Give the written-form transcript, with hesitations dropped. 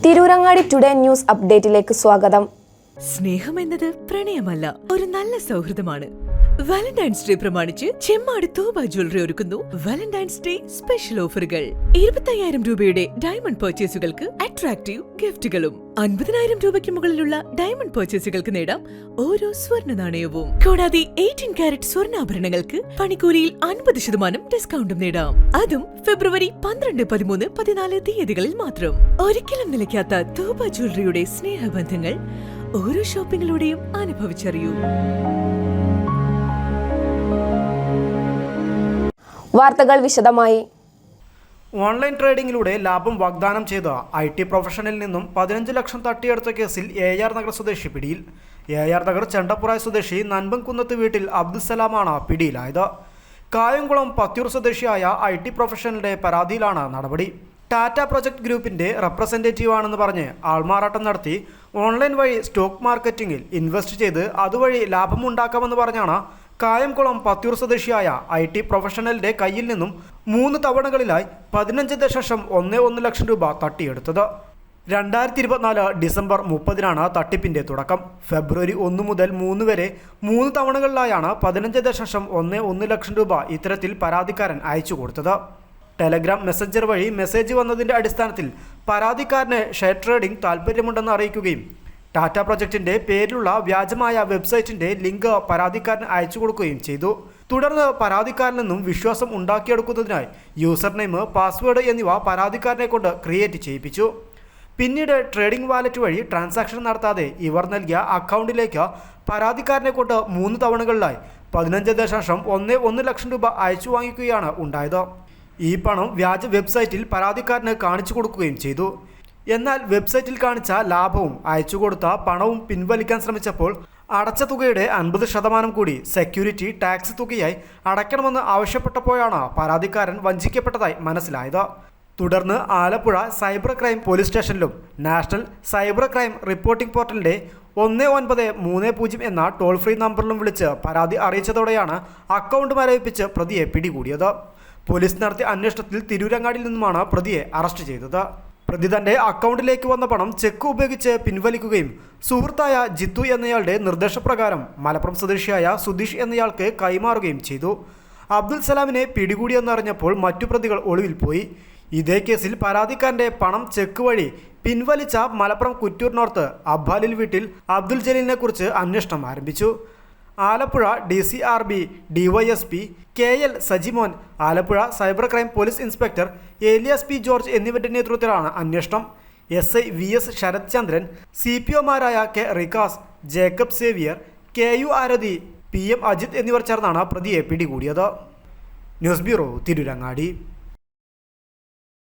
Tirurangadi today news അപ്ഡേറ്റിലേക്ക് സ്വാഗതം. സ്നേഹം എന്നത് പ്രണയമല്ല, ഒരു നല്ല സൗഹൃദമാണ്. വാലന്റൈൻസ് ഡേ പ്രമാണിച്ച് ചെമ്മാട് തോബ ജ്വല്ലറി ഒരുക്കുന്നു വാലന്റൈൻസ് ഡേ സ്പെഷ്യൽ ഓഫറുകൾ. 25,000 രൂപയുടെ ഡയമണ്ട് പർച്ചേസുകൾക്ക് അട്രാക്റ്റീവ് ഗിഫ്റ്റുകളും 50,000 രൂപയ്ക്ക് മുകളിലുള്ള ഡയമണ്ട് പർച്ചേസുകൾക്ക് നേടാം ഓരോ സ്വർണ്ണ നാണയവും. കൂടാതെ 18 കാരറ്റ് സ്വർണ്ണാഭരണങ്ങൾക്ക് പണിക്കൂലിയിൽ 50% ഡിസ്കൗണ്ടും നേടാം. അതും ഫെബ്രുവരി 12, 13, 14 തീയതികളിൽ മാത്രം. ഒരിക്കലും നിലയ്ക്കാത്ത തോബ ജ്വല്ലറിയുടെ സ്നേഹബന്ധങ്ങൾ ഓരോ ഷോപ്പിംഗിലൂടെയും അനുഭവിച്ചറിയൂ. വാർത്തകൾ വിശദമായി. ഓൺലൈൻ ട്രേഡിംഗിലൂടെ ലാഭം വാഗ്ദാനം ചെയ്ത IT പ്രൊഫഷണലിൽ നിന്നും 15 ലക്ഷം തട്ടിയെടുത്ത കേസിൽ AR നഗർ സ്വദേശി പിടിയിൽ. AR നഗർ ചെണ്ടപ്പുറായ സ്വദേശി നൻപൻകുന്നത്ത് വീട്ടിൽ അബ്ദുസലാമാണ് പിടിയിലായത്. കായംകുളം പത്തിയൂർ സ്വദേശിയായ IT പ്രൊഫഷണലിന്റെ പരാതിയിലാണ് നടപടി. ടാറ്റ പ്രൊജക്ട് ഗ്രൂപ്പിന്റെ റെപ്രസെന്റേറ്റീവ് ആണെന്ന് പറഞ്ഞ് ആൾമാറാട്ടം നടത്തി ഓൺലൈൻ വഴി സ്റ്റോക്ക് മാർക്കറ്റിംഗിൽ ഇൻവെസ്റ്റ് ചെയ്ത് അതുവഴി ലാഭമുണ്ടാക്കാമെന്ന് പറഞ്ഞാണ് കായംകുളം പത്തിയൂർ സ്വദേശിയായ IT പ്രൊഫഷണലിന്റെ കയ്യിൽ നിന്നും 3 തവണകളിലായി 15.11 ലക്ഷം രൂപ തട്ടിയെടുത്തത്. 2024 ഡിസംബർ 30 തട്ടിപ്പിന്റെ തുടക്കം. ഫെബ്രുവരി 1 മുതൽ 3 വരെ 3 തവണകളിലായാണ് 15.11 ലക്ഷം രൂപ ഇത്തരത്തിൽ പരാതിക്കാരൻ അയച്ചു കൊടുത്തത്. ടെലഗ്രാം മെസ്സഞ്ചർ വഴി മെസ്സേജ് വന്നതിന്റെ അടിസ്ഥാനത്തിൽ പരാതിക്കാരന് ഷെയർ ട്രേഡിംഗ് താൽപ്പര്യമുണ്ടെന്ന് അറിയിക്കുകയും ടാറ്റ പ്രൊജക്ടിന്റെ പേരിലുള്ള വ്യാജമായ വെബ്സൈറ്റിന്റെ ലിങ്ക് പരാതിക്കാരന് അയച്ചു കൊടുക്കുകയും ചെയ്തു. തുടർന്ന് പരാതിക്കാരിൽ നിന്നും വിശ്വാസം ഉണ്ടാക്കിയെടുക്കുന്നതിനായി യൂസർ നെയിം, പാസ്വേഡ് എന്നിവ പരാതിക്കാരനെ കൊണ്ട് ക്രിയേറ്റ് ചെയ്യിപ്പിച്ചു. പിന്നീട് ട്രേഡിംഗ് വാലറ്റ് വഴി ട്രാൻസാക്ഷൻ നടത്താതെ ഇവർ നൽകിയ അക്കൗണ്ടിലേക്ക് പരാതിക്കാരനെ കൊണ്ട് 3 തവണകളിലായി 15.11 ലക്ഷം രൂപ അയച്ചു വാങ്ങിക്കുകയാണ് ഉണ്ടായത്. ഈ പണം വ്യാജ വെബ്സൈറ്റിൽ പരാതിക്കാരന് കാണിച്ചു കൊടുക്കുകയും ചെയ്തു. എന്നാൽ വെബ്സൈറ്റിൽ കാണിച്ച ലാഭവും അയച്ചു കൊടുത്ത പണവും പിൻവലിക്കാൻ ശ്രമിച്ചപ്പോൾ അടച്ച തുകയുടെ 50% കൂടി സെക്യൂരിറ്റി ടാക്സ് തുകയായി അടയ്ക്കണമെന്ന് ആവശ്യപ്പെട്ടപ്പോഴാണ് പരാതിക്കാരൻ വഞ്ചിക്കപ്പെട്ടതായി മനസ്സിലായത്. തുടർന്ന് ആലപ്പുഴ സൈബർ ക്രൈം പോലീസ് സ്റ്റേഷനിലും നാഷണൽ സൈബർ ക്രൈം റിപ്പോർട്ടിംഗ് പോർട്ടലിന്റെ 1930 എന്ന ടോൾ ഫ്രീ നമ്പറിലും വിളിച്ച് പരാതി അറിയിച്ചതോടെയാണ് അക്കൗണ്ട് മരവിപ്പിച്ച് പ്രതിയെ പിടികൂടിയത്. പോലീസ് നടത്തിയ അന്വേഷണത്തിൽ തിരൂരങ്ങാടിയിൽ നിന്നുമാണ് പ്രതിയെ അറസ്റ്റ് ചെയ്തത്. പ്രതി തന്റെ അക്കൗണ്ടിലേക്ക് വന്ന പണം ചെക്ക് ഉപയോഗിച്ച് പിൻവലിക്കുകയും സുഹൃത്തായ ജിത്തു എന്നയാളുടെ നിർദ്ദേശപ്രകാരം മലപ്പുറം സ്വദേശിയായ സുധീഷ് എന്നയാൾക്ക് കൈമാറുകയും ചെയ്തു. അബ്ദുൽ സലാമിനെ പിടികൂടിയെന്നറിഞ്ഞപ്പോൾ മറ്റു പ്രതികൾ ഒളിവിൽ പോയി. ഇതേ കേസിൽ പരാതിക്കാരന്റെ പണം ചെക്ക് വഴി പിൻവലിച്ച മലപ്പുറം കുറ്റൂർ നോർത്ത് അബ്ബാലിൽ വീട്ടിൽ അബ്ദുൽ ജലീലിനെ കുറിച്ച് അന്വേഷണം ആരംഭിച്ചു. Alappuzha DCRB DYSP KL Sajimon, Alappuzha cyber crime police inspector Elias P George എന്നിവരുടെ നേതൃത്വത്തിലാണ് അന്വേഷണം. SI VS ശരത് ചന്ദ്രൻ, CPOമാരായ K Rikkas, Jacob Xavier, KU Arathi, PM Ajith എന്നിവർ ചേർന്നാണ് പ്രതിയെ പിടികൂടിയത്. News bureau, Tirurangadi.